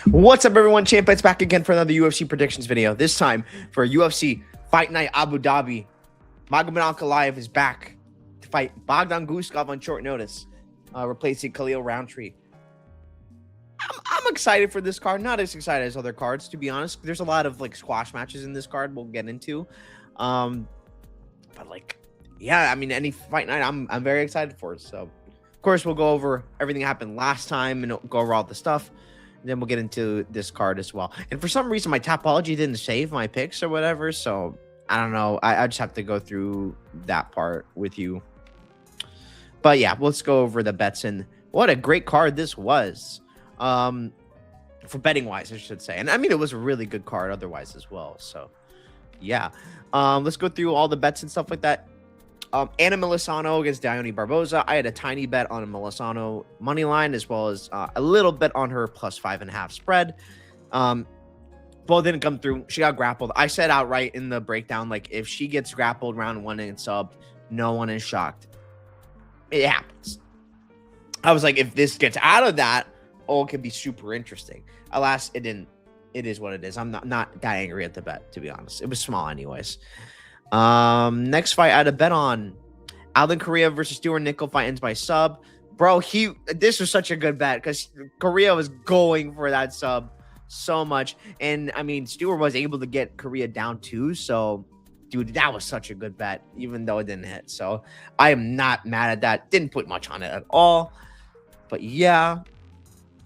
What's up, everyone? Champ back again for another UFC predictions video. This time for UFC Fight Night Abu Dhabi. Magomed Ankalaev is back to fight Bogdan Guskov on short notice, replacing Khalil Roundtree. I'm excited for this card. Not as excited as other cards, to be honest. There's a lot of squash matches in this card we'll get into. But yeah, I mean, any fight night I'm very excited for. So, of course, we'll go over everything that happened last time and go over all the stuff. Then we'll get into this card as well. And for some reason, my Tapology didn't save my picks or whatever. So I don't know. I just have to go through that part with you. But yeah, let's go over the bets. And what a great card this was. For betting wise, I should say. And I mean, it was a really good card otherwise as well. So yeah. Let's go through all the bets and stuff like that. Anna Milosano against Dione Barboza. I had a tiny bet on Milosano money line as well as a little bit on her plus 5.5 spread. Both didn't come through. She got grappled. I said outright in the breakdown, if she gets grappled round one and subbed, no one is shocked. It happens. I was like, if this gets out of that, it could be super interesting. Alas, it didn't. It is what it is. I'm not that angry at the bet, to be honest. It was small anyways. Next fight I had a bet on Alden Correa versus Stuart Nickel. Fight ends by sub. Bro, this was such a good bet because Correa was going for that sub so much. And I mean, Stuart was able to get Correa down too. So, dude, that was such a good bet, even though it didn't hit. So I am not mad at that. Didn't put much on it at all. But yeah,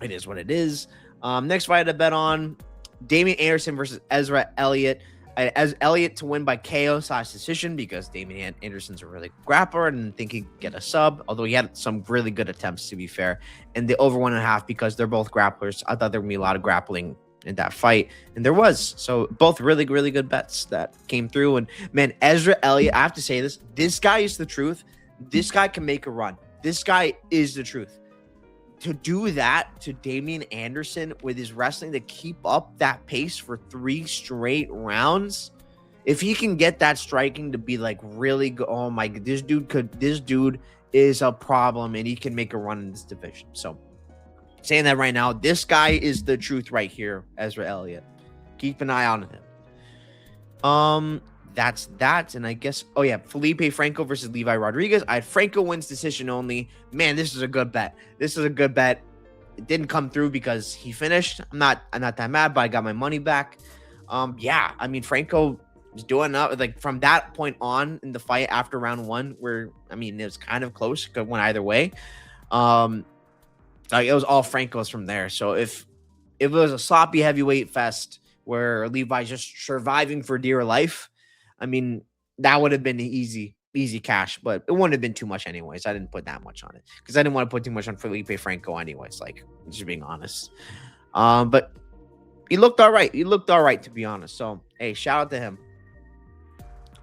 it is what it is. Next fight I had a bet on Damian Anderson versus Ezra Elliott. As Elliott to win by KO/decision because Damian Anderson's a really good grappler and think he could get a sub, although he had some really good attempts, to be fair. And the over 1.5 because they're both grapplers. I thought there would be a lot of grappling in that fight, and there was. So both really, really good bets that came through. And man, Ezra Elliott, I have to say this guy is the truth. This guy can make a run. This guy is the truth. To do that to Damian Anderson with his wrestling, to keep up that pace for 3 straight rounds, if he can get that striking to be really good, oh my god, this dude is a problem and he can make a run in this division. So saying that right now, this guy is the truth right here, Ezra Elliott. Keep an eye on him. That's that. And I guess, oh yeah, Felipe Franco versus Levi Rodriguez. I had Franco wins decision only. Man, this is a good bet. This is a good bet. It didn't come through because he finished. I'm not that mad, but I got my money back. Yeah, I mean, Franco was doing up from that point on in the fight after round one, where I mean it was kind of close, could went either way. It was all Franco's from there. So if it was a sloppy heavyweight fest where Levi's just surviving for dear life, I mean, that would have been easy cash, but it wouldn't have been too much anyways. I didn't put that much on it because I didn't want to put too much on Felipe Franco anyways, just being honest. But he looked all right. He looked all right, to be honest. So, hey, shout out to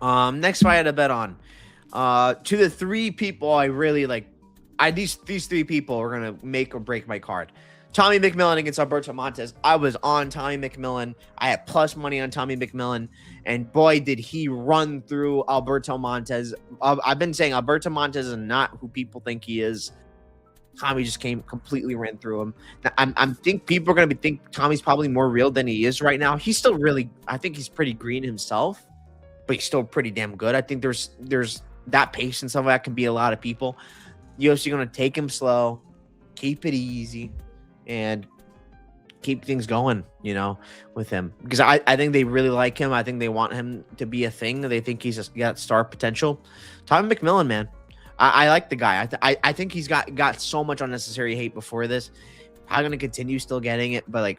him. Next fight I had a bet on. To the 3 people I really like, these 3 people are going to make or break my card. Tommy McMillan against Alberto Montes. I was on Tommy McMillan. I had plus money on Tommy McMillan. And boy, did he run through Alberto Montes. I've been saying Alberto Montes is not who people think he is. Tommy just completely ran through him. Now, I think people are going to think Tommy's probably more real than he is right now. He's still really, I think he's pretty green himself, but he's still pretty damn good. I think there's that patience of that can be a lot of people. UFC going to take him slow, keep it easy, and keep things going, with him. Because I think they really like him. I think they want him to be a thing. They think he's got star potential. Tommy McMillan, man. I like the guy. I think he's got so much unnecessary hate before this. Probably going to continue still getting it. But,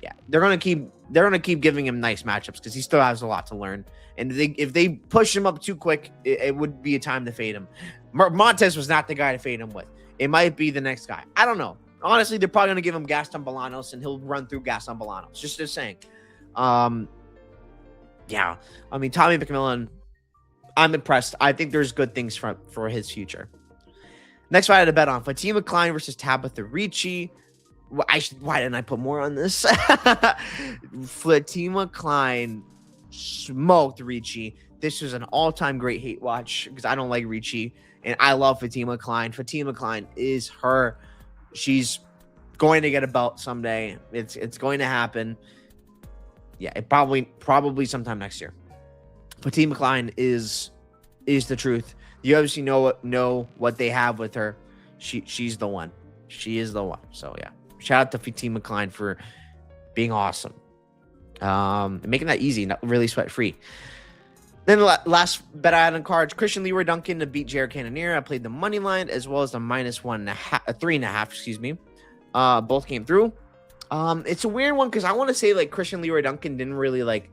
yeah, they're going to keep giving him nice matchups because he still has a lot to learn. And if they push him up too quick, it would be a time to fade him. Montes was not the guy to fade him with. It might be the next guy. I don't know. Honestly, they're probably going to give him Gaston Bolanos, and he'll run through Gaston Bolanos. Just saying. Yeah. I mean, Tommy McMillan, I'm impressed. I think there's good things for his future. Next fight I had a bet on Fatima Klein versus Tabitha Ricci. Why didn't I put more on this? Fatima Klein smoked Ricci. This was an all-time great hate watch because I don't like Ricci, and I love Fatima Klein. Fatima Klein is her. She's going to get a belt someday. It's going to happen. Yeah, it probably sometime next year. But T. McLean is the truth. You obviously know what they have with her. She's the one. She is the one. So yeah, shout out to Fatima McLean for being awesome. Making that easy, not really sweat free. Then the last bet I had on cards, Christian Leroy Duncan to beat Jared Cannonier. I played the money line as well as the -3.5, excuse me. Both came through. It's a weird one because I want to say like Christian Leroy Duncan didn't really like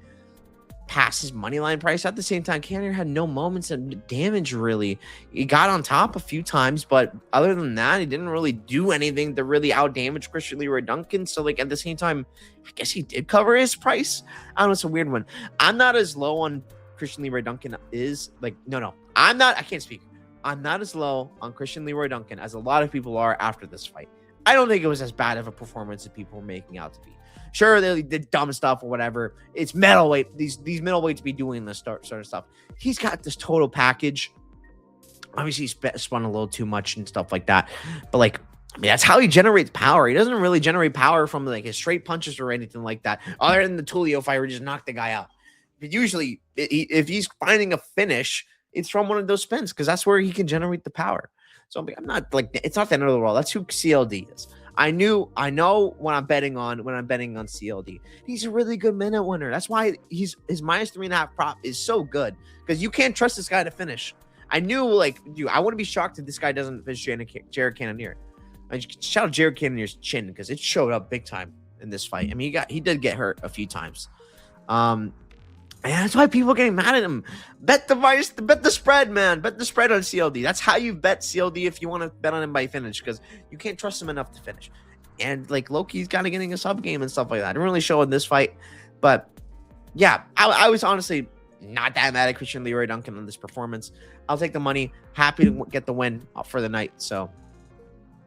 pass his money line price. At the same time, Cannonier had no moments of damage really. He got on top a few times, but other than that, he didn't really do anything to really out damage Christian Leroy Duncan. So like at the same time, I guess he did cover his price. I don't know, it's a weird one. I'm not as low on Christian Leroy Duncan is like no, I can't speak. I'm not as low on Christian Leroy Duncan as a lot of people are after this fight. I don't think it was as bad of a performance as people were making out to be. Sure, they did dumb stuff or whatever. It's middleweight. These middleweights be doing this sort of stuff. He's got this total package. Obviously, he spun a little too much and stuff like that. But like, I mean, that's how he generates power. He doesn't really generate power from like his straight punches or anything like that. Other than the Tulio fight where he just knocked the guy out. But usually, if he's finding a finish, it's from one of those spins because that's where he can generate the power. So I'm not like it's not the end of the world. That's who CLD is. I know when I'm betting on CLD. He's a really good minute winner. That's why his -3.5 prop is so good because you can't trust this guy to finish. I knew like dude, I wouldn't be shocked if this guy doesn't finish Jared Cannonier. I shout out Jared Cannonier's chin because it showed up big time in this fight. I mean, he did get hurt a few times. And that's why people are getting mad at him. Bet the spread, man. Bet the spread on CLD. That's how you bet CLD if you want to bet on him by finish, because you can't trust him enough to finish. And like Loki's kind of getting a sub game and stuff like that. I didn't really show in this fight, but yeah, I was honestly not that mad at Christian Leroy Duncan on this performance. I'll take the money. Happy to get the win for the night. So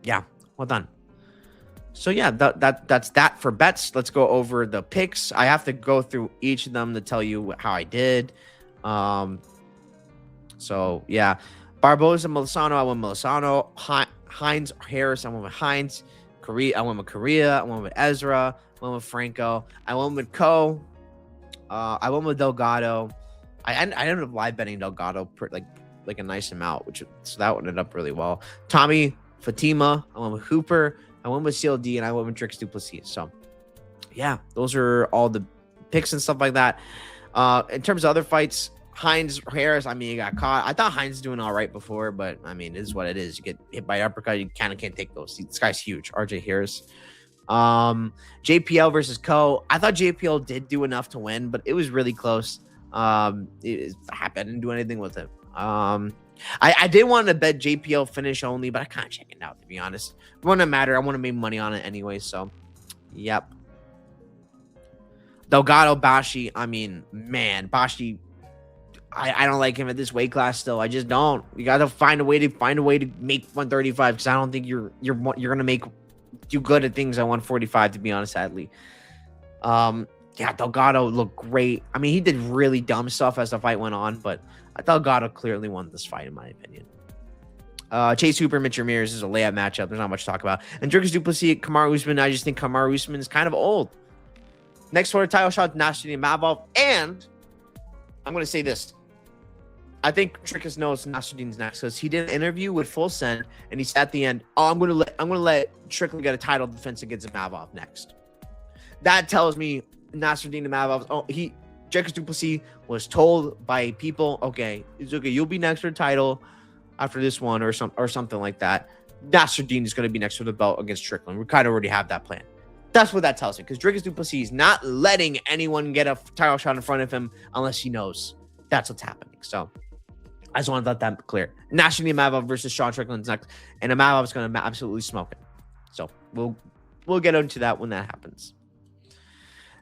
yeah, well done. So yeah, that's that for bets. Let's go over the picks. I have to go through each of them to tell you how I did. So yeah, Barboza, Melisano, I went Melisano. Hines, Harris, I went with Hines. Korea, I went with Korea. I went with Ezra. I went with Franco. I went with Ko. I went with Delgado. I ended up live betting Delgado like a nice amount, so that ended up really well. Tommy, Fatima, I went with Hooper. I went with CLD and I went with Drix Duplessis. So, yeah, those are all the picks and stuff like that. In terms of other fights, Hines, Harris, I mean, you got caught. I thought Hines was doing all right before, but, I mean, it is what it is. You get hit by uppercut, you kind of can't take those. This guy's huge, RJ Harris. JPL versus Ko. I thought JPL did do enough to win, but it was really close. I didn't do anything with it. I did want to bet JPL finish only, but I kind of checked it out, to be honest. It wouldn't matter. I want to make money on it anyway, so yep. Delgado, Bashi, I mean, man, Bashi, I don't like him at this weight class still. I just don't. You got to find a way to make 135 because I don't think you're going to do good at things at 145, to be honest, sadly. Yeah, Delgado looked great. I mean, he did really dumb stuff as the fight went on, but I thought Delgado clearly won this fight, in my opinion. Chase Hooper, Mitch Ramirez is a layup matchup. There's not much to talk about. And Dricus Duplessis, Kamaru Usman, I just think Kamaru Usman is kind of old. Next for a title shot, Nasruddin Imavov. And I'm going to say this. I think Dricus knows Nasruddin's next because he did an interview with Full Send, and he said at the end, I'm going to let Strickland get a title defense against Imavov next. That tells me Nasruddin Imavov, Dricus Duplessis was told by people, okay, it's okay, you'll be next for the title after this one or something like that. Nasruddin is going to be next for the belt against Strickland. We kind of already have that plan. That's what that tells me, because Dricus Duplessis is not letting anyone get a title shot in front of him unless he knows that's what's happening. So I just want to let that clear. Nasruddin Imavov versus Sean Strickland's next, and Imavov is going to absolutely smoke it. So we'll get into that when that happens.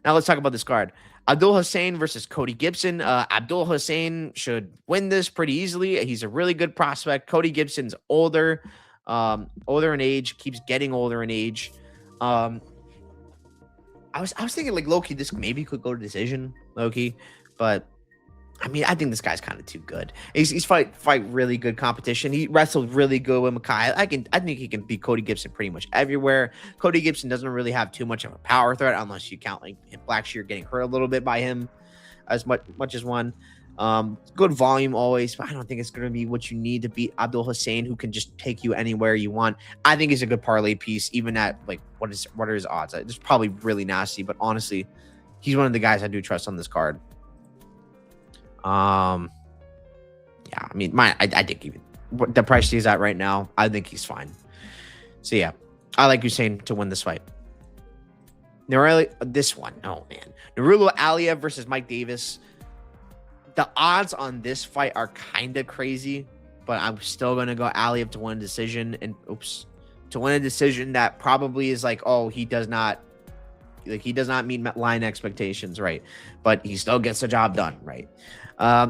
Now let's talk about this card. Abdul Hussein versus Cody Gibson. Abdul Hussein should win this pretty easily. He's a really good prospect. Cody Gibson's older in age, keeps getting older in age. I was thinking like low-key, this maybe could go to decision, low-key, but I mean, I think this guy's kind of too good. He's fight really good competition. He wrestled really good with Makai. I think he can beat Cody Gibson pretty much everywhere. Cody Gibson doesn't really have too much of a power threat unless you count like Blackshear getting hurt a little bit by him as much as one. Good volume always, but I don't think it's going to be what you need to beat Abdul Hussein, who can just take you anywhere you want. I think he's a good parlay piece, even at like what are his odds? It's probably really nasty, but honestly, he's one of the guys I do trust on this card. Yeah, I mean, I think even what the price he's at right now, I think he's fine. So yeah, I like Hussein to win this fight. This one, oh man, Nurullo Aliev versus Mike Davis. The odds on this fight are kind of crazy, but I'm still gonna go Aliev to win a decision, and to win a decision that probably is like, oh, he does not meet line expectations, right? But he still gets the job done, right?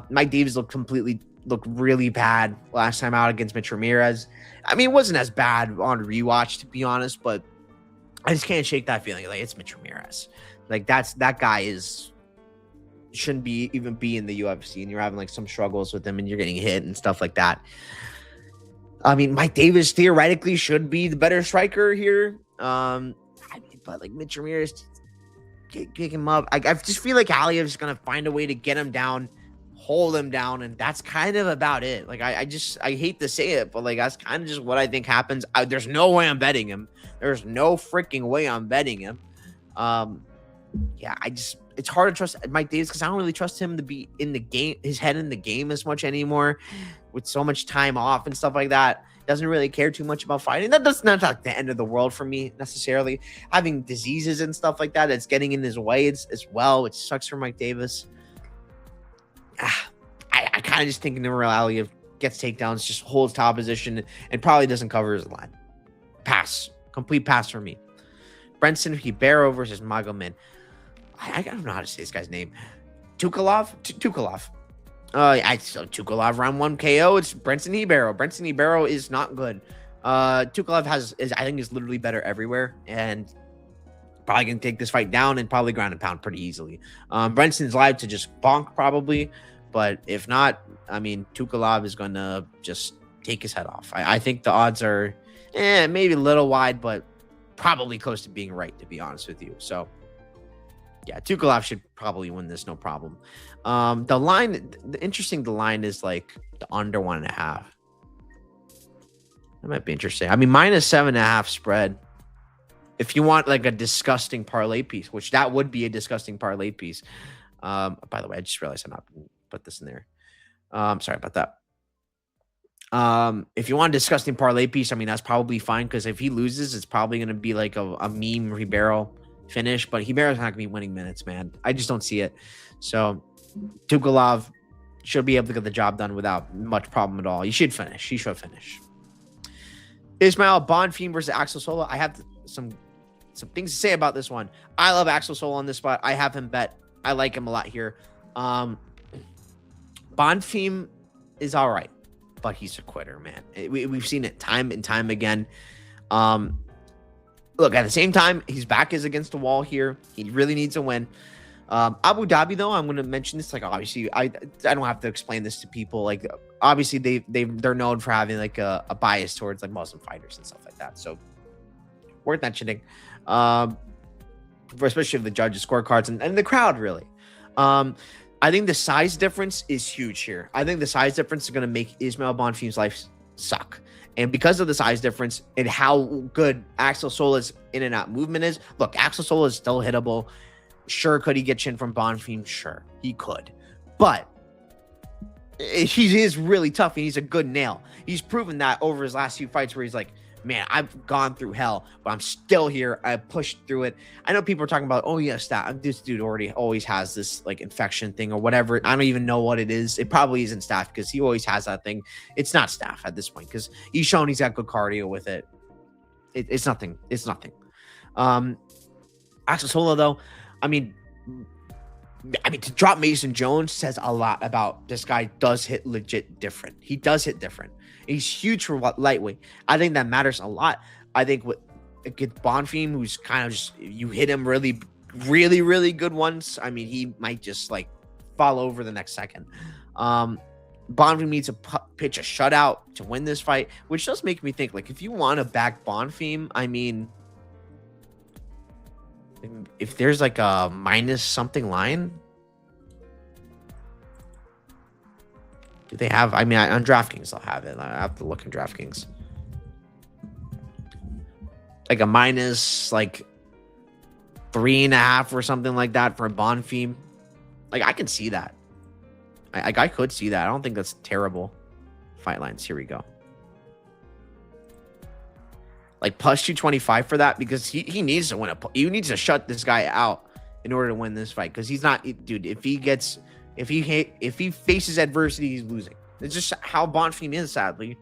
Mike Davis looked really bad last time out against Mitch Ramirez. I mean, it wasn't as bad on rewatch, to be honest, but I just can't shake that feeling. Like, it's Mitch Ramirez. Like, that guy shouldn't even be in the UFC, and you're having like some struggles with him and you're getting hit and stuff like that. I mean, Mike Davis theoretically should be the better striker here. I mean, but like Mitch Ramirez, kick him up. I just feel like Aliev is going to find a way to get him down, hold him down, and that's kind of about it. Like, I hate to say it, but like, that's kind of just what I think happens. There's no way I'm betting him. There's no freaking way I'm betting him. Yeah, it's hard to trust Mike Davis because I don't really trust him to be in the game, his head in the game as much anymore, with so much time off and stuff like that. Doesn't really care too much about fighting. That's not like the end of the world for me necessarily. Having diseases and stuff like that, it's getting in his way as well, which sucks for Mike Davis. I kind of just think Nurullo Aliev gets takedowns, just holds top position, and probably doesn't cover his line. Pass. Complete pass for me. Brenson Ribeiro versus Magomed. I don't know how to say this guy's name. Tukalov? Tukalov. Tukalov round 1 KO. It's Brenson Ribeiro. Brenson Ribeiro is not good. Tukalov I think is literally better everywhere, and probably gonna take this fight down and probably ground and pound pretty easily. Brenson's live to just bonk probably, but if not, I mean, Tukalov is gonna just take his head off. I think the odds are maybe a little wide, but probably close to being right, to be honest with you. So yeah, Tukalov should probably win this, no problem. The line is like the under 1.5. That might be interesting. I mean, -7.5 spread. If you want like a disgusting parlay piece, which that would be a disgusting parlay piece. By the way, I just realized I'm not put this in there. Sorry about that. If you want a disgusting parlay piece, I mean, that's probably fine, because if he loses, it's probably going to be like a meme Ribeiro finish, but Ribero's not going to be winning minutes, man. I just don't see it. So Tukalov should be able to get the job done without much problem at all. He should finish. Ismail Bonfim versus Axel Sola. I have some things to say about this one. I love Axel Sola on this spot. I have him bet. I like him a lot here. Bonfim is all right, but he's a quitter, man. We've seen it time and time again. Look, at the same time, his back is against the wall here. He really needs a win. Abu Dhabi, though, I'm going to mention this. Like, obviously, I don't have to explain this to people. Like, obviously, they're known for having like a bias towards like Muslim fighters and stuff like that. So, worth mentioning, especially of the judges' scorecards and the crowd, really. I think the size difference is huge here. I think the size difference is going to make Ismail Bonfim's life suck. And because of the size difference and how good Axel Sola's in and out movement is, look, Axel Sola is still hittable. Sure, could he get chin from Bonfim? Sure, he could. But he is really tough, and he's a good nail. He's proven that over his last few fights where he's like, man, I've gone through hell, but I'm still here. I pushed through it. I know people are talking about, oh, yeah, staph. This dude always has this like infection thing or whatever. I don't even know what it is. It probably isn't staph, because he always has that thing. It's not staph at this point, because he's shown he's got good cardio with it. It's nothing. It's nothing. Axel Sola, though, I mean, to drop Mason Jones says a lot about this guy. Does hit legit different. He does hit different. He's huge for lightweight. I think that matters a lot. I think against Bonfim, who's kind of just, you hit him really, really, really good once. I mean, he might just like fall over the next second. Bonfim needs to pitch a shutout to win this fight, which does make me think, like, if you want to back Bonfim, I mean, if there's like a minus something line, do they have? I mean, on DraftKings, they'll have it. I have to look in DraftKings. Like a minus, like 3.5 or something like that for a Bonfim. Like, I can see that. I could see that. I don't think that's terrible. Fight lines. Here we go. Like plus 225 for that, because he needs to win he needs to shut this guy out in order to win this fight, because he's not, dude. If he faces adversity, he's losing. It's just how Bonfim is, sadly.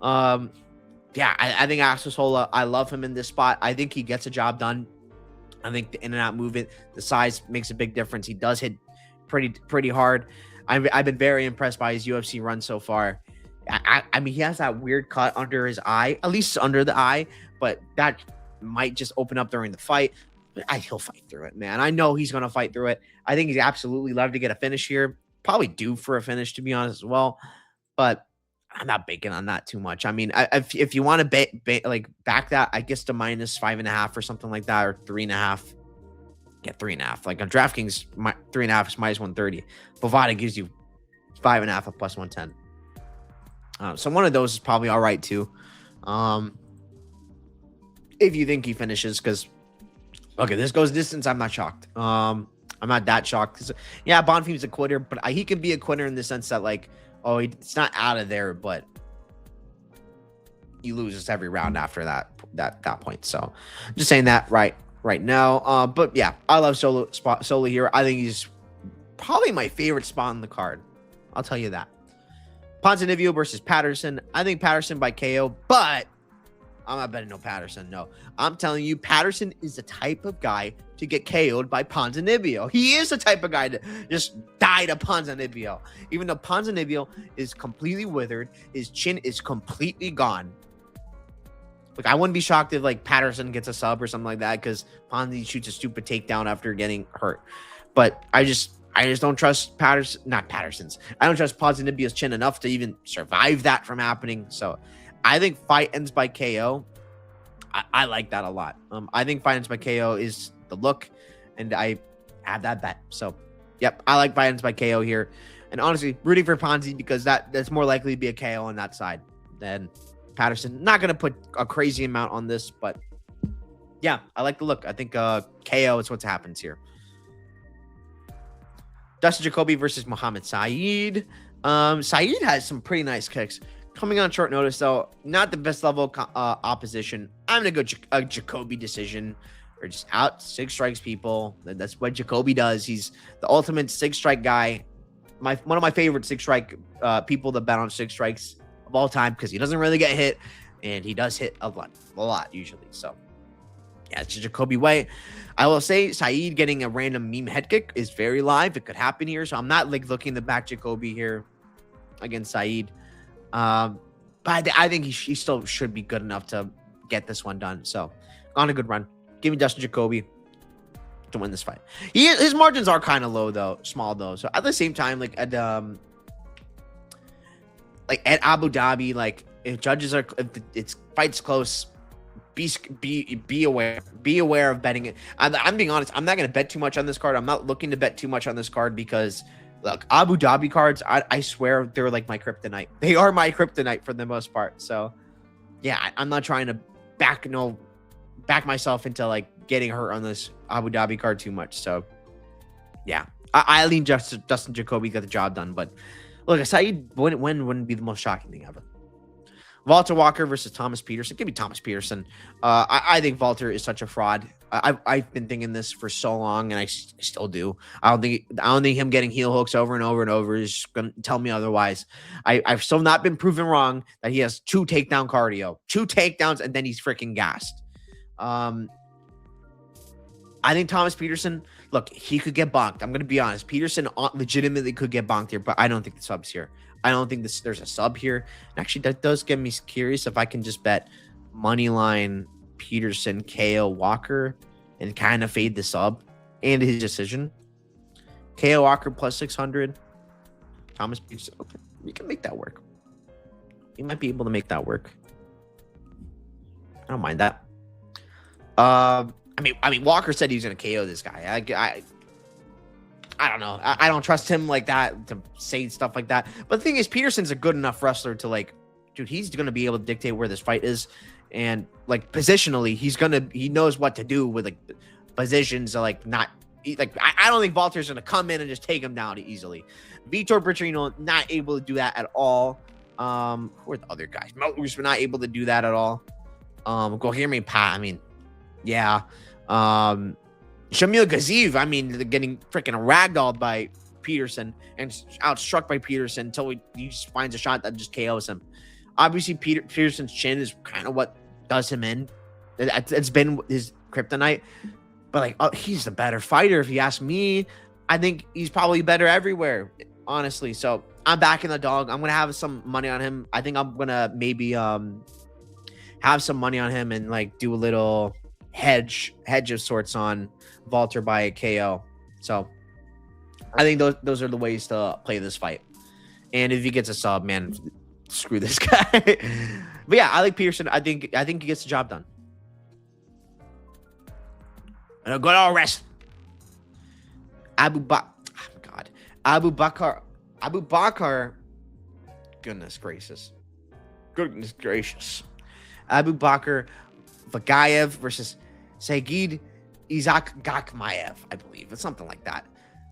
Yeah, I think Aksosola, I love him in this spot. I think he gets a job done. I think the in and out movement, the size makes a big difference. He does hit pretty hard. I've been very impressed by his UFC run so far. I mean, he has that weird cut under his eye, at least under the eye, but that might just open up during the fight. But he'll fight through it, man. I know he's going to fight through it. I think he's absolutely love to get a finish here. Probably due for a finish, to be honest, as well. But I'm not banking on that too much. I mean, if you want to like back that, I guess to minus 5.5 or something like that, or 3.5. Get 3.5. Like on DraftKings, 3.5 is minus 130. Bovada gives you 5.5 at plus 110. So one of those is probably all right too. If you think he finishes, because okay, this goes distance, I'm not shocked. I'm not that shocked, because yeah, Bonfim's a quitter, but he can be a quitter in the sense that, like, oh, it's not out of there, but he loses every round after that point. So just saying that right now. But yeah, I love Solo here. I think he's probably my favorite spot on the card. I'll tell you that. Ponzinibbio versus Patterson. I think Patterson by KO, but I'm not betting no Patterson. No, I'm telling you, Patterson is the type of guy to get KO'd by Ponzinibbio. He is the type of guy to just die to Ponzinibbio. Even though Ponzinibbio is completely withered, his chin is completely gone. Like, I wouldn't be shocked if, like, Patterson gets a sub or something like that, because Ponzi shoots a stupid takedown after getting hurt. But I just don't trust Patterson's. I don't trust Ponzinibbio's chin enough to even survive that from happening. So I think fight ends by KO. I like that a lot. I think fight ends by KO is the look, and I have that bet. So, yep, I like fight ends by KO here. And honestly, rooting for Ponzi, because that's more likely to be a KO on that side than Patterson. Not going to put a crazy amount on this, but yeah, I like the look. I think KO is what happens here. Dustin Jacoby versus Mohamed Saeed. Saeed has some pretty nice kicks. Coming on short notice, though, not the best level opposition. I'm going to go a Jacoby decision, or just out 6 strikes people. That's what Jacoby does. He's the ultimate 6-strike guy. One of my favorite 6-strike people to bet on 6 strikes of all time, because he doesn't really get hit, and he does hit a lot usually. So yeah, it's Jacoby way. I will say Saeed getting a random meme head kick is very live. It could happen here, so I'm not like looking to back Jacoby here against Saeed. But I think he still should be good enough to get this one done. So on a good run. Give me Dustin Jacoby to win this fight. His margins are kind of low though, small though. So at the same time, like at Abu Dhabi, like if it's fights close, be aware of betting it. I'm being honest. I'm not going to bet too much on this card. I'm not looking to bet too much on this card, because look, Abu Dhabi cards, I swear they're like my kryptonite. They are my kryptonite for the most part. So yeah, I'm not trying to back myself into like getting hurt on this Abu Dhabi card too much. So yeah, I lean Dustin Jacoby got the job done. But look, Saeed wouldn't be the most shocking thing ever. Walter Walker versus Thomas Peterson. Give me Thomas Peterson. I think Walter is such a fraud. I've been thinking this for so long, and I still do. I don't think him getting heel hooks over and over and over is going to tell me otherwise. I've still not been proven wrong that he has 2 takedown cardio, 2 takedowns, and then he's freaking gassed. I think Thomas Peterson, look, he could get bonked. I'm going to be honest. Peterson legitimately could get bonked here, but I don't think the sub's here. I don't think there's a sub here. And actually, that does get me curious if I can just bet moneyline Peterson, KO, Walker, and kind of fade the sub and his decision. KO Walker plus 600. Thomas Peterson. Okay, you can make that work. You might be able to make that work. I don't mind that. I mean, Walker said he was going to KO this guy. I don't know. I don't trust him like that to say stuff like that. But the thing is, Peterson's a good enough wrestler to like, dude, he's going to be able to dictate where this fight is. And like positionally, he knows what to do with like positions. Like not like, I don't think Walter's going to come in and just take him down easily. Vitor Petrino, not able to do that at all. Who are the other guys? Melters were not able to do that at all. Go hear me, Pat. I mean, yeah. Shamil Gaziv, I mean, getting freaking ragdolled by Peterson and outstruck by Peterson until he just finds a shot that just KOs him. Obviously, Peterson's chin is kind of what does him in. It's been his kryptonite. But, like, he's the better fighter, if you ask me. I think he's probably better everywhere, honestly. So, I'm backing the dog. I'm going to have some money on him. I think I'm going to maybe have some money on him and, like, do a little hedge of sorts on Walter by a KO. So I think those are the ways to play this fight. And if he gets a sub, man, screw this guy. But yeah, I like Peterson. I think he gets the job done. And a good old rest. Abu Bakar. Goodness gracious. Abu Bakar Vagayev versus Sagid Isaac Gakmaev, I believe. It's something like that.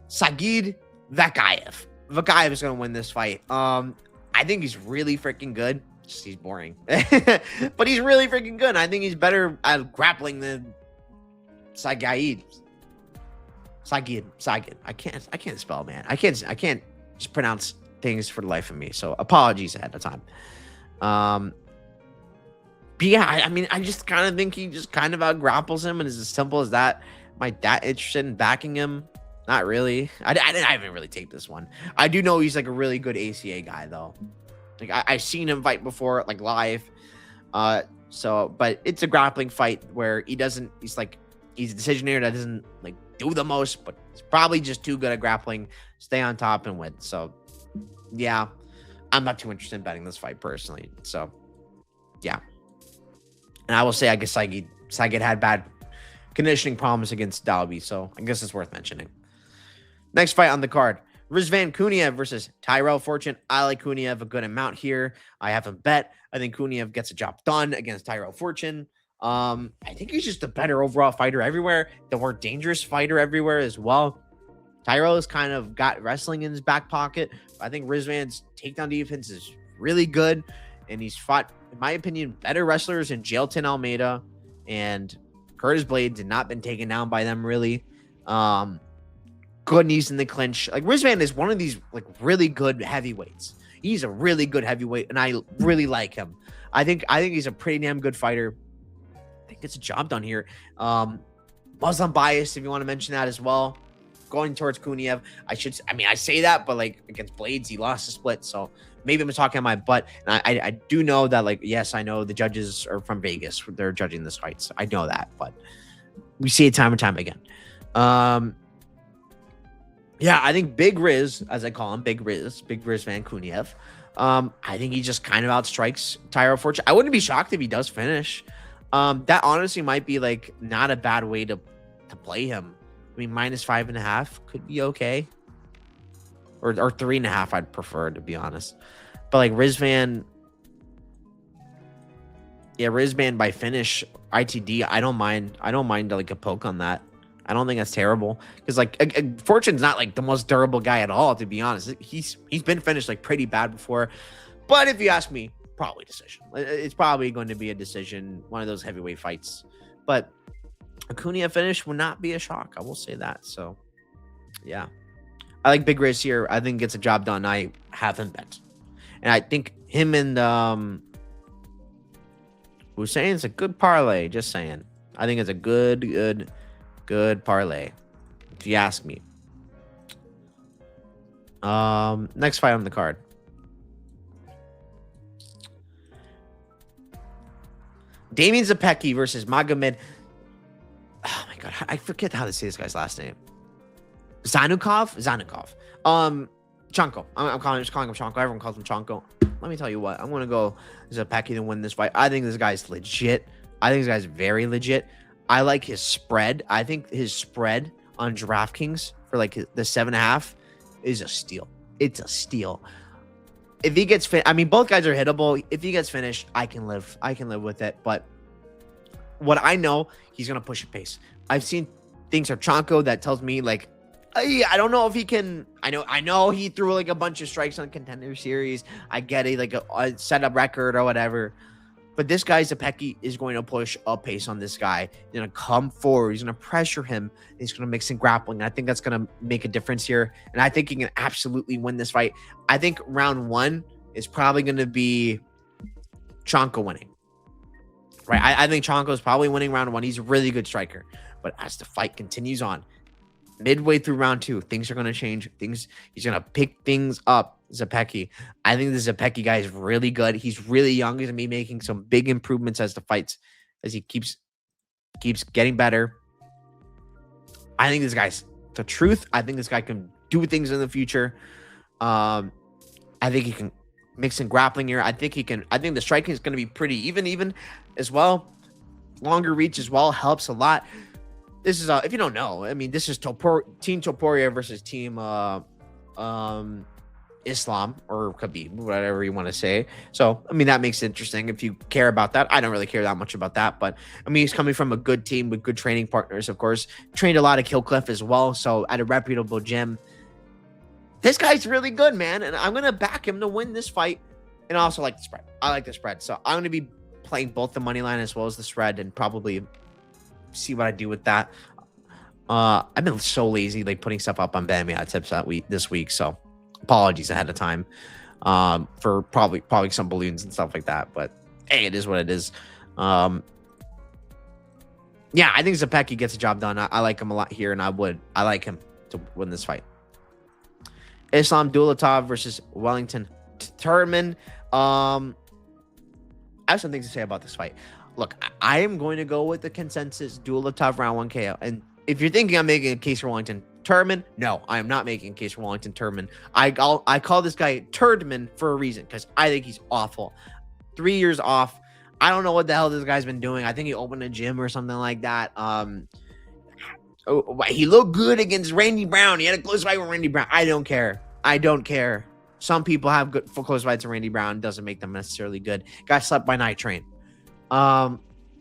Sagid Vagayev. Vagayev is going to win this fight. I think he's really freaking good. Just he's boring. But he's really freaking good. I think he's better at grappling than Sagid. I can't spell, man. I can't just pronounce things for the life of me. So apologies ahead of time. But yeah, I mean, I just kind of think he just kind of out-grapples him, and it's as simple as that. Am I that interested in backing him? Not really. I haven't really taken this one. I do know he's like a really good ACA guy, though. Like I've seen him fight before, like live. But it's a grappling fight where he's a decisionaire that doesn't like do the most, but he's probably just too good at grappling, stay on top and win. So yeah, I'm not too interested in betting this fight personally. So yeah. And I will say, I guess Sagid had bad conditioning problems against Dhabi, so I guess it's worth mentioning. Next fight on the card, Rizvan Kuniev versus Tyrell Fortune. I like Kuniev a good amount here. I haven't bet. I think Kuniev gets a job done against Tyrell Fortune. I think he's just a better overall fighter everywhere, the more dangerous fighter everywhere as well. Tyrell has kind of got wrestling in his back pocket. I think Rizvan's takedown defense is really good, and he's fought, in my opinion, better wrestlers in Jailton Almeida and Curtis Blades, and not been taken down by them really. Good knees in the clinch. Like Rizvan is one of these like really good heavyweights. He's a really good heavyweight, and I really like him. I think he's a pretty damn good fighter. I think it's a job done here. Muslim bias, if you want to mention that as well. Going towards Kuniev. I say that, but like against Blades, he lost the split, so maybe I'm talking on my butt. And I do know that, like, yes, I know the judges are from Vegas. They're judging this fight. So I know that, but we see it time and time again. Yeah, I think Big Riz, as I call him, Big Riz Van Kuniev. I think he just kind of outstrikes Tyrell Fortune. I wouldn't be shocked if he does finish. That honestly might be like not a bad way to play him. I mean, -5.5 could be okay. Or 3.5, I'd prefer, to be honest. But like Rizvan by finish ITD, I don't mind like a poke on that. I don't think that's terrible, because like Fortune's not like the most durable guy at all, to be honest. He's been finished like pretty bad before. But if you ask me, probably decision. It's probably going to be a decision, one of those heavyweight fights. But a Kuniev finish would not be a shock, I will say that. So yeah, I like Big Riz here. I think gets a job done. I haven't bet, and I think him and Hussein's a good parlay. Just saying, I think it's a good parlay, if you ask me. Next fight on the card, Damien Zapecki versus Magomed. Oh my god, I forget how to say this guy's last name. Zanukov. Chanko. I'm just calling him Chanko. Everyone calls him Chanko. Let me tell you what. I'm gonna go Zapeki to win this fight. I think this guy's legit. I think this guy's very legit. I like his spread. I think his spread on DraftKings for like the 7.5 is a steal. It's a steal. If he gets fit, I mean, both guys are hittable. If he gets finished, I can live with it. But what I know, he's gonna push a pace. I've seen things from Chanko that tells me like, I don't know if he can. I know he threw like a bunch of strikes on Contender Series. I get it, like a setup record or whatever. But this guy Zapeki is going to push a pace on this guy. He's going to come forward. He's going to pressure him. He's going to mix in grappling. I think that's going to make a difference here. And I think he can absolutely win this fight. I think round 1 is probably going to be Chanko winning. Right? I think Chanko is probably winning round 1. He's a really good striker. But as the fight continues on, midway through round 2, things are going to change. He's going to pick things up. Zapeki. I think the Zapeki guy is really good. He's really young. He's going to be making some big improvements as he keeps getting better. I think this guy's the truth. I think this guy can do things in the future. I think he can mix in grappling here. I think the striking is going to be pretty even as well. Longer reach as well helps a lot. This is if you don't know, I mean, this is Team Topuria versus Team Islam or Khabib, whatever you want to say. So, I mean, that makes it interesting if you care about that. I don't really care that much about that, but I mean, he's coming from a good team with good training partners, of course. Trained a lot of Killcliff as well, so at a reputable gym. This guy's really good, man, and I'm going to back him to win this fight. And I also like the spread. I like the spread. So, I'm going to be playing both the money line as well as the spread and probably see what I do with that. I've been so lazy, like putting stuff up on Bamia tips this week, so apologies ahead of time for probably some balloons and stuff like that. But hey, it is what it is. Yeah, I think Zapeki gets the job done. I like him a lot here, and I like him to win this fight. Islam Dulatov versus Wellington Turman. I have some things to say about this fight. Look, I am going to go with the consensus Dulatov round 1 KO. And if you're thinking I'm making a case for Wellington Turman, no, I am not making a case for Wellington Turman. I call this guy Turdman for a reason, because I think he's awful. 3 years off. I don't know what the hell this guy's been doing. I think he opened a gym or something like that. He looked good against Randy Brown. He had a close fight with Randy Brown. I don't care. Some people have good close fights with Randy Brown. Doesn't make them necessarily good. Got slept by Night Train.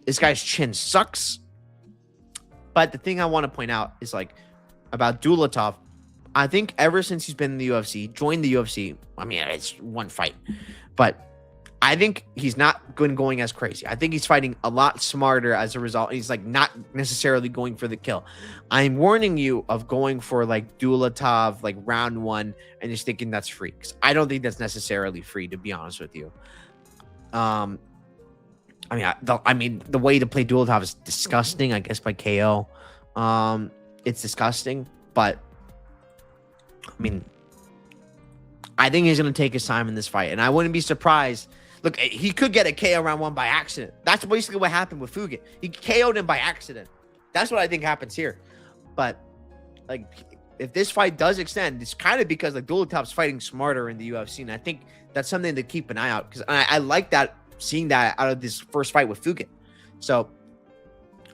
This guy's chin sucks. But the thing I want to point out is like about Dulatov. I think ever since he's been in the UFC, joined the UFC, I mean, it's one fight, but I think he's not going as crazy. I think he's fighting a lot smarter as a result. He's like not necessarily going for the kill. I'm warning you of going for like Dulatov, like round 1, and just thinking that's free, because I don't think that's necessarily free, to be honest with you. I mean, the way to play Dulatov is disgusting, I guess, by KO. It's disgusting, but I mean, I think he's going to take his time in this fight, and I wouldn't be surprised. Look, he could get a KO round 1 by accident. That's basically what happened with Fugit. He KO'd him by accident. That's what I think happens here. But like, if this fight does extend, it's kind of because like Dulatov's fighting smarter in the UFC, and I think that's something to keep an eye out, because I like that. Seeing that out of this first fight with Fugit. So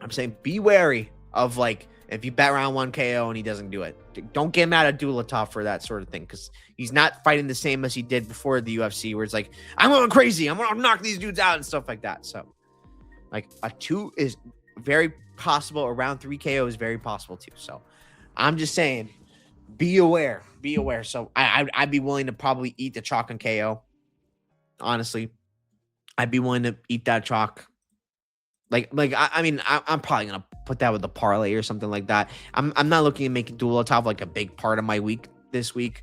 I'm saying be wary of like, if you bet round 1 KO and he doesn't do it, don't get mad at Dulatov for that sort of thing, because he's not fighting the same as he did before the UFC, where it's like, I'm going crazy, I'm gonna knock these dudes out and stuff like that. So like a 2 is very possible, a round 3 KO is very possible too. So I'm just saying, be aware. So I'd be willing to probably eat the chalk on KO, honestly. I'd be willing to eat that chalk. I mean, I'm probably gonna put that with a parlay or something like that. I'm not looking at making Dulatov like a big part of my week this week.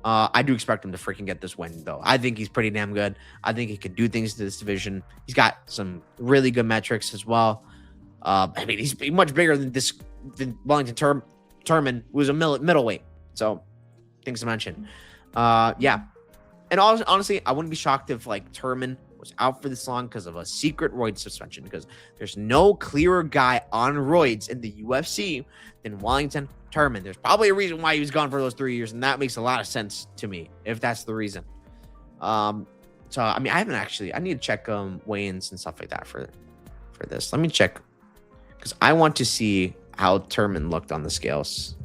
I do expect him to freaking get this win, though. I think he's pretty damn good. I think he could do things to this division. He's got some really good metrics as well. I mean, he's much bigger than Wellington Turman, who's a middleweight. So, things to mention. Yeah. And honestly, I wouldn't be shocked if like Turman was out for this long because of a secret roid suspension, because there's no clearer guy on roids in the UFC than Wellington Turman. There's probably a reason why he was gone for those 3 years, and that makes a lot of sense to me if that's the reason. So I mean, I need to check weigh-ins and stuff like that for this. Let me check, because I want to see how Turman looked on the scales.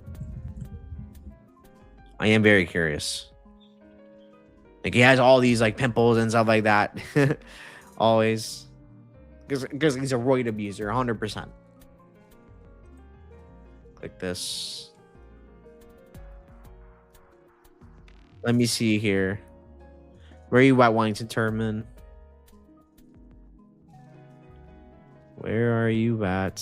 I am very curious. Like, he has all these like pimples and stuff like that. Always. Because he's a roid abuser, 100%. Like this. Let me see here. Where are you at, Wellington Turman? Where are you at?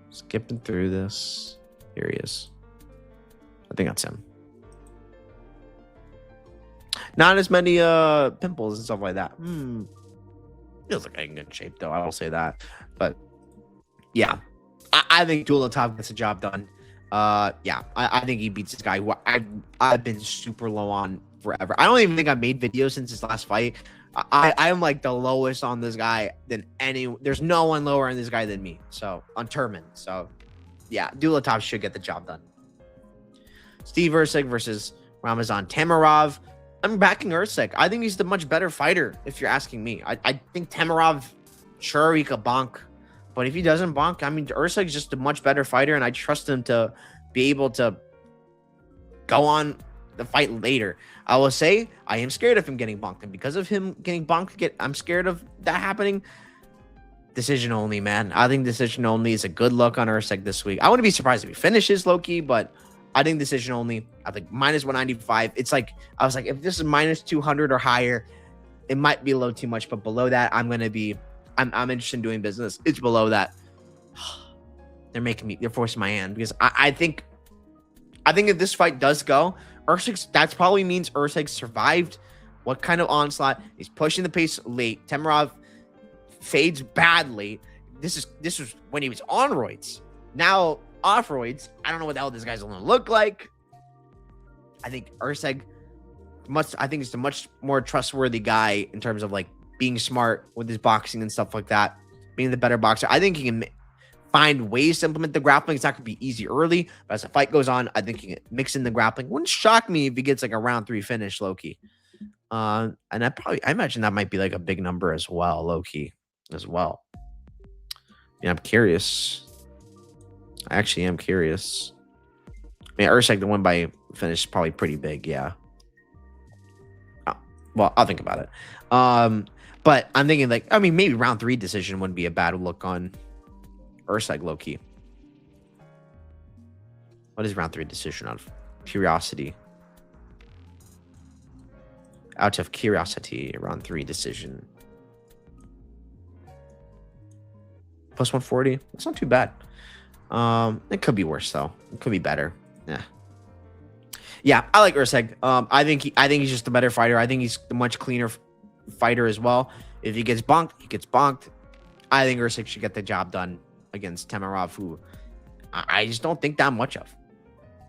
Skipping through this. Here he is. I think that's him. Not as many pimples and stuff like that. Feels like in good shape, though. I will say that. But yeah, I think Dulatov gets the job done. Yeah, I think he beats this guy who I've been super low on forever. I don't even think I've made videos since his last fight. I'm like the lowest on this guy than any. There's no one lower on this guy than me. So on Turman. So yeah, Dulatov should get the job done. Steve Erceg versus Ramazan Tamarov. I'm backing Erceg. I think he's the much better fighter, if you're asking me. I think Tamarov, sure, he could bonk. But if he doesn't bonk, I mean, Erceg's just a much better fighter, and I trust him to be able to go on the fight later. I will say, I am scared of him getting bonked. And because of him getting bonked, I'm scared of that happening. Decision only, man. I think decision only is a good look on Erceg this week. I wouldn't be surprised if he finishes low-key, but I think decision only. I think minus 195. It's like, I was like, if this is minus 200 or higher, it might be a little too much. But below that, I'm interested in doing business. It's below that. They're forcing my hand, because I think if this fight does go, Erceg, that probably means Erceg survived what kind of onslaught. He's pushing the pace late. Tamarov fades badly. This was when he was on roids. Now off roids, I don't know what the hell this guy's gonna look like. I think Erceg is a much more trustworthy guy in terms of like being smart with his boxing and stuff like that, being the better boxer. I think he can find ways to implement the grappling. It's not gonna be easy early, but as the fight goes on, I think he can mix in the grappling. Wouldn't shock me if he gets like a round 3 finish, low-key. And I imagine that might be like a big number as well, low-key as well. Yeah, I'm curious. I actually am curious. I mean, Erceg, the one by finish, is probably pretty big, yeah. Well, I'll think about it. But I'm thinking, like, I mean, maybe round 3 decision wouldn't be a bad look on Erceg, low-key. What is round 3 decision out of curiosity? Out of curiosity, round 3 decision. Plus 140. That's not too bad. It could be worse, though. It could be better. Yeah, I like Erceg. I think he's just a better fighter. I think he's a much cleaner fighter as well. If he gets bonked, he gets bonked. I think Erceg should get the job done against Tamarov, who I just don't think that much of.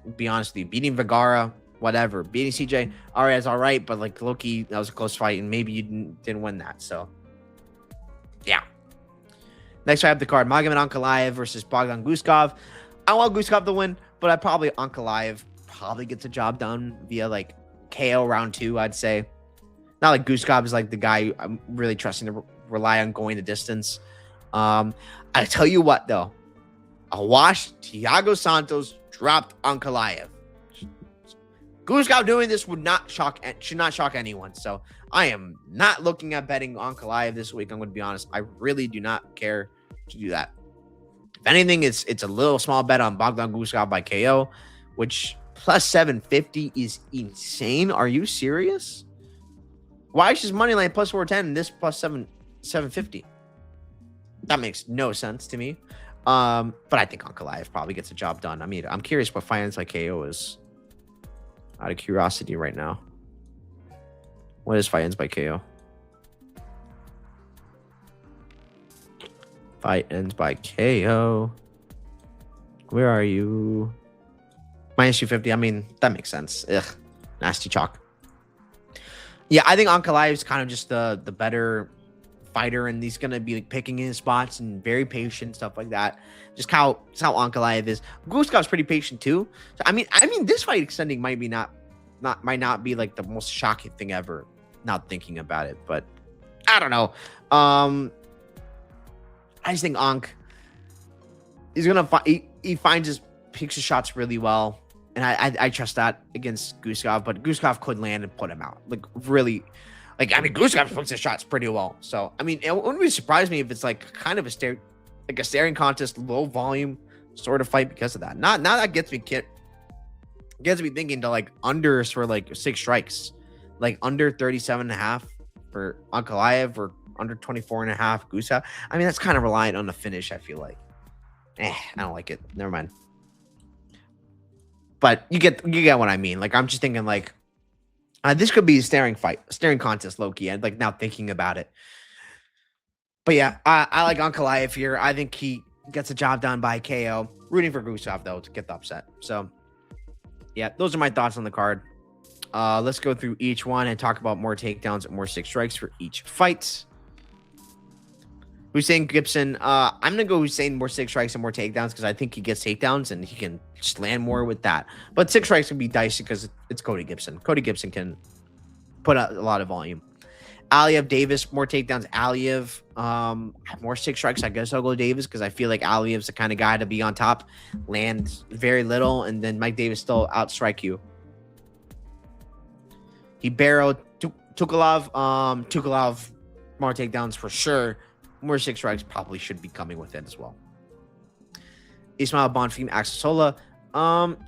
To be honest with you, beating Vergara, whatever. Beating CJ, all right, is all right, but like low-key, that was a close fight, and maybe you didn't win that. So, yeah. Next, I have the card Magomed Ankalaev versus Bogdan Guskov. I want Guskov to win, but Ankalaev probably gets the job done via like KO round 2, I'd say. Not like Guskov is like the guy I'm really trusting to rely on going the distance. I tell you what, though. A wash Thiago Santos dropped Ankalaev. Guskov doing this should not shock anyone. So I am not looking at betting Ankalaev this week. I'm going to be honest. I really do not care to do that. If anything, it's a little small bet on Bogdan Guskov by KO, which plus 750 is insane. Are you serious? Why is his money line plus 410 and this plus 750? That makes no sense to me. But I think Ankalaev probably gets the job done. I mean, I'm curious what finance by KO is. Out of curiosity right now. What is fight ends by KO? Fight ends by KO. Where are you? Minus 250. I mean, that makes sense. Ugh. Nasty chalk. Yeah, I think Ankalaev is kind of just the better fighter, and he's gonna be like picking his spots and very patient, stuff like that. Just how Ankalaev is. Guskov's pretty patient too. So I mean, this fight extending might be might not be like the most shocking thing ever. Not thinking about it, but I don't know. I just think Ankh he's gonna he finds his picks his shots really well, and I trust that against Guskov. But Guskov could land and put him out. Like really, like I mean, Guskov puts his shots pretty well. So I mean, it wouldn't be surprise me if it's like kind of a staring contest, low volume sort of fight because of that. Not that gets me thinking to like unders for like 6 strikes, like under 37.5 for Ankalaev or under 24.5 Guskov. I mean, that's kind of reliant on the finish. I feel like, I don't like it. Never mind. But you get what I mean. Like I'm just thinking like this could be a staring contest, low key. And like now thinking about it. But yeah, I like Ankalaev here. I think he gets the job done by KO. Rooting for Guskov though to get the upset. So yeah, those are my thoughts on the card. Let's go through each one and talk about more takedowns and more 6 strikes for each fight. Hussein Gibson, I'm gonna go Hussein more 6 strikes and more takedowns because I think he gets takedowns and he can just land more with that. But 6 strikes can be dicey because it's Cody Gibson. Cody Gibson can put out a lot of volume. Aliev Davis, more takedowns. Aliev, more 6 strikes. I guess I'll go Davis because I feel like Aliev's the kind of guy to be on top, land very little, and then Mike Davis still outstrike you. He barreled Tukalov. Tukalov, more takedowns for sure. More 6 strikes probably should be coming with it as well. Ismail Bonfim, Axel Sola.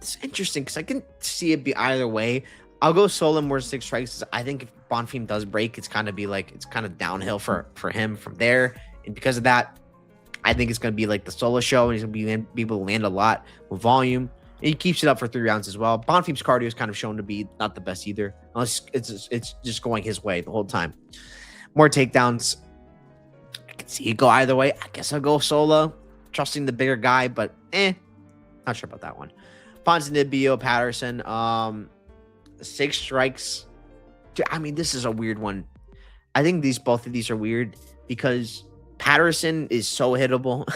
It's interesting because I can see it be either way. I'll go Sola more 6 strikes. I think if Bonfim does break, it's kind of downhill for him from there. And because of that, I think it's going to be like the Sola show, and he's going to be able to land a lot with volume. And he keeps it up for 3 rounds as well. Bonfim's cardio is kind of shown to be not the best either, unless it's just going his way the whole time. More takedowns. I can see it go either way. I guess I'll go Sola, trusting the bigger guy, but not sure about that one. Ponzinibbio, Patterson, 6 strikes. I mean, this is a weird one. I think both of these are weird because Patterson is so hittable.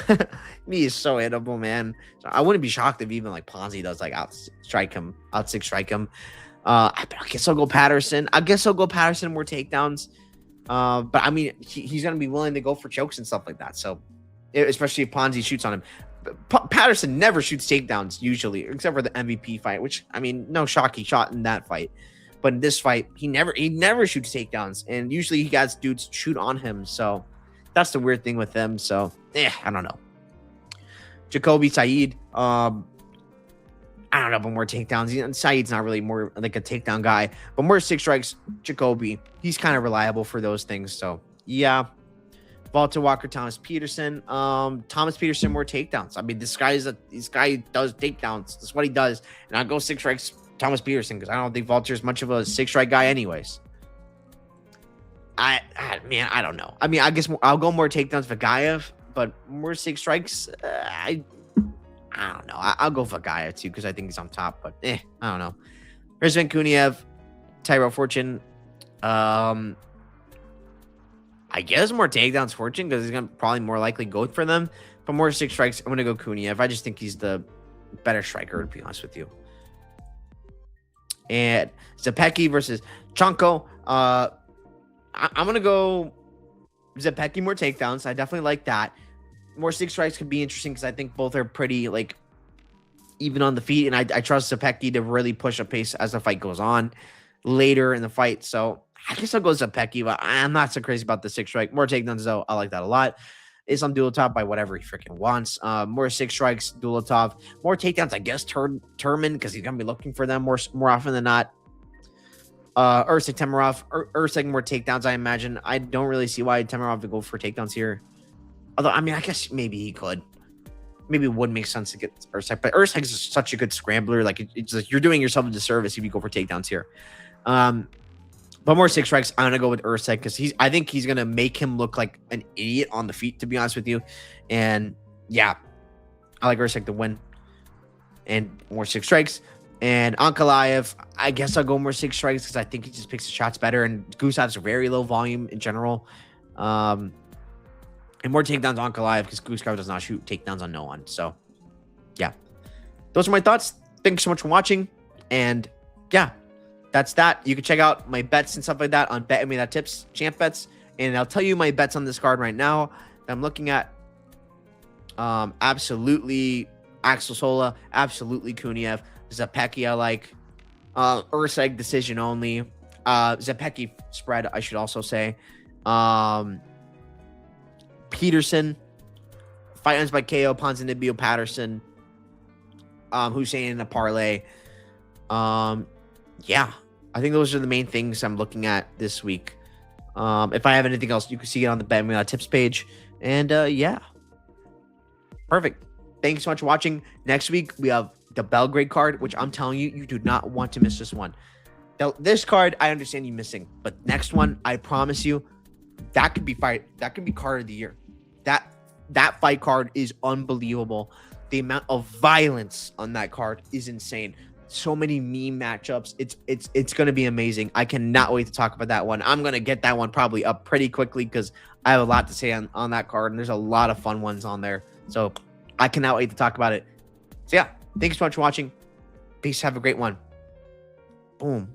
He is so hittable, man. So I wouldn't be shocked if even like Ponzi does like out 6 strike him. I guess I'll go Patterson. More takedowns. But I mean, he's gonna be willing to go for chokes and stuff like that. So, especially if Ponzi shoots on him. Patterson never shoots takedowns usually, except for the MVP fight, which I mean, no shock, he shot in that fight. But in this fight, he never shoots takedowns, and usually he got dudes shoot on him. So that's the weird thing with him. So I don't know. Jacoby Saeed, I don't know, but more takedowns. Saeed's not really more like a takedown guy, but more 6 strikes. Jacoby, he's kind of reliable for those things. So yeah. Walter Walker, Thomas Peterson. Thomas Peterson, more takedowns. I mean, this guy does takedowns. That's what he does. And I'll go 6 strikes, Thomas Peterson, because I don't think Walter's much of a 6 strike guy, anyways. I don't know. I mean, I guess I'll go more takedowns for Vagayev, but more 6 strikes. I don't know. I'll go for Vagayev too because I think he's on top. But I don't know. Rizvan Kuniev, Tyrell Fortune. I guess more takedowns Fortune because he's gonna probably more likely go for them. But more 6 strikes, I'm gonna go Kuniev. I just think he's the better striker, to be honest with you. And Zepecki versus Chonko. I'm gonna go Zepecki, more takedowns. I definitely like that. More 6 strikes could be interesting because I think both are pretty like even on the feet, and I trust Zepecki to really push a pace as the fight goes on later in the fight. So I guess I'll go Zepecki, but I'm not so crazy about the 6 strike. More takedowns, though. I like that a lot. Islam Dulatov by whatever he freaking wants. More 6 strikes, Dulatov. More takedowns, I guess, Turman, because he's going to be looking for them more often than not. Ursik Temirov. Ursik, more takedowns, I imagine. I don't really see why Temirov would go for takedowns here. Although, I mean, I guess maybe he could. Maybe it would make sense to get Ursik. But Ursik is such a good scrambler. Like, it's like you're doing yourself a disservice if you go for takedowns here. But more 6 strikes, I'm gonna go with Ursik because I think he's gonna make him look like an idiot on the feet, to be honest with you. And yeah, I like Ursik to win. And more 6 strikes. And Ankalaev, I guess I'll go more 6 strikes because I think he just picks the shots better. And Guskov's very low volume in general. And more takedowns on Ankalaev because Guskov does not shoot takedowns on no one. So, yeah. Those are my thoughts. Thanks so much for watching. And, yeah, that's that. You can check out my bets and stuff like that on BetMe.Tips, Champ Bets. And I'll tell you my bets on this card right now. I'm looking at absolutely Axel Sola, absolutely Kuniev, Zepecki I like, Urseg decision only, Zepecki spread I should also say, Peterson, fight ends by KO, Ponzinibbio, Patterson, Hussein in a parlay. Yeah, I think those are the main things I'm looking at this week. If I have anything else, you can see it on the BetMe.Tips page. And yeah, perfect. Thanks so much for watching. Next week, we have the Belgrade card, which I'm telling you, you do not want to miss this one. Now, this card, I understand you missing, but next one, I promise you, that could be fight. That could be card of the year. That fight card is unbelievable. The amount of violence on that card is insane. So many meme matchups. It's going to be amazing. I cannot wait to talk about that one. I'm going to get that one probably up pretty quickly because I have a lot to say on that card, and there's a lot of fun ones on there. So I cannot wait to talk about it. So yeah, thanks so much for watching. Peace. Have a great one. Boom.